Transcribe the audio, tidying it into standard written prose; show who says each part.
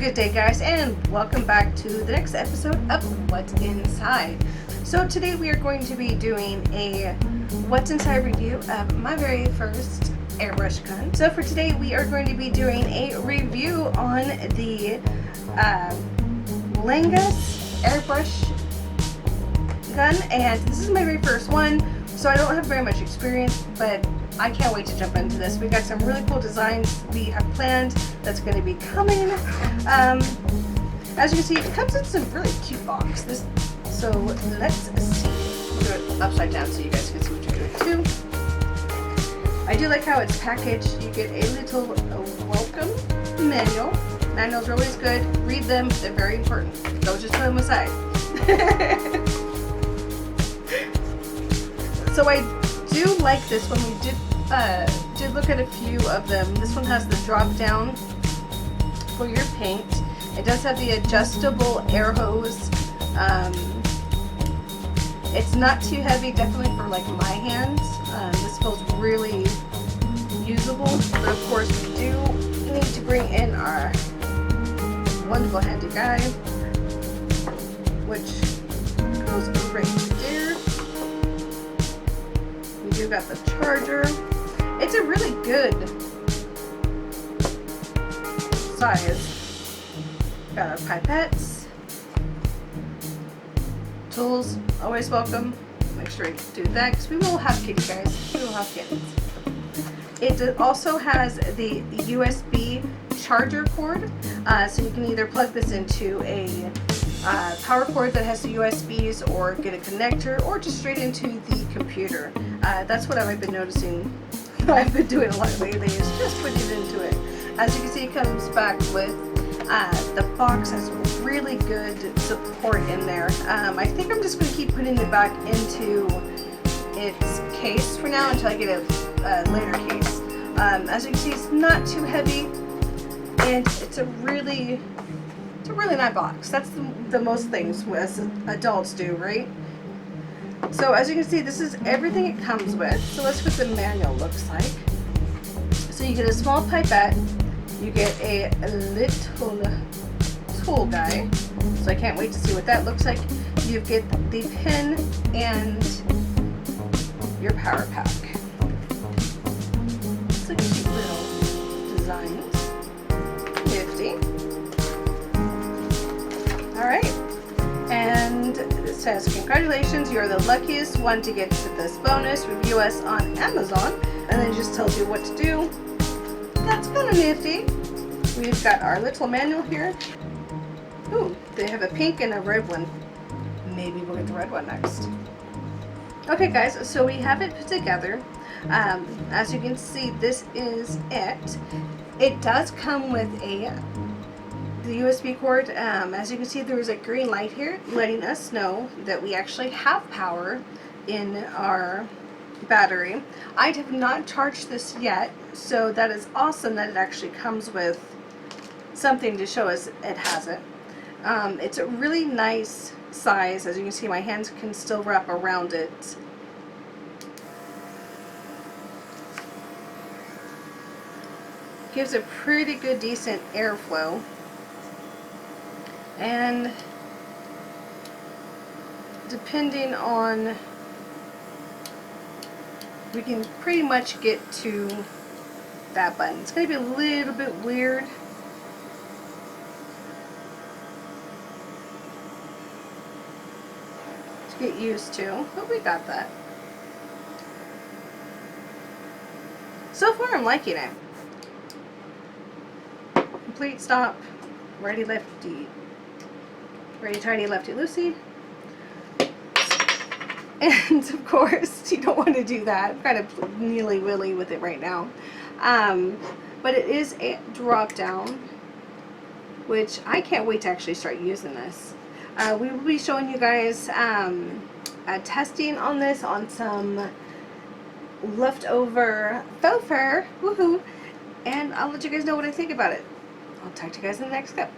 Speaker 1: Good day, guys, and welcome back to the next episode of What's Inside. So today we are going to be doing a What's Inside review of my very first airbrush gun. So for today we are going to be doing a review on the YLINGSU airbrush gun, and this is my very first one, so I don't have very much experience, but I can't wait to jump into this. We got some really cool designs we have planned that's going to be coming. As you can see, it comes in some really cute box. So let's see. We'll do it upside down so you guys can see what you're doing too. I do like how it's packaged. You get a little welcome manual. Manuals are always good. Read them. They're very important. Don't just throw them aside. So I do like this one. We did look at a few of them. This one has the drop down for your paint. It does have the adjustable air hose. It's not too heavy, definitely for like my hands. This feels really usable. But of course we do need to bring in our wonderful handy guy, which goes right there. We do got the charger. It's a really good size. Got our pipettes. Tools, always welcome. Make sure you do that because we will have kitty guys. We will have kittens. It also has the USB charger cord, so you can either plug this into a power cord that has the USBs, or get a connector, or just straight into the computer. That's what I've been noticing. I've been doing a lot lately, is just putting it into it. As you can see, it comes back with the box has really good support in there. I think I'm just going to keep putting it back into its case for now until I get a later case. As you can see, it's not too heavy, and it's a really nice box. That's the most things as adults do, right? So as you can see, this is everything it comes with. So let's see what the manual looks like. So you get a small pipette, you get a little tool guy. So I can't wait to see what that looks like. You get the pin and your power pack. It's like cute little designs. Nifty. Alright. And it says, congratulations, you're the luckiest one to get to this bonus. Review us on Amazon. And then it just tells you what to do. That's kind of nifty. We've got our little manual here. Ooh, they have a pink and a red one. Maybe we'll get the red one next. Okay guys, so we have it put together. As you can see, this is it. It does come with the USB cord. As you can see, there is a green light here letting us know that we actually have power in our battery. I have not charged this yet, so that is awesome that it actually comes with something to show us it has it. It's a really nice size. As you can see, my hands can still wrap around it. Gives a pretty good, decent airflow. And depending on, we can pretty much get to that button. It's going to be a little bit weird. To get used to, but we got that. So far I'm liking it. Complete, stop, ready, lefty. Ready, tidy, lefty, loosey. And of course, you don't want to do that. I'm kind of nilly-willy with it right now. But it is a drop down, which I can't wait to actually start using this. We will be showing you guys testing on this on some leftover faux fur. Woohoo! And I'll let you guys know what I think about it. I'll talk to you guys in the next step.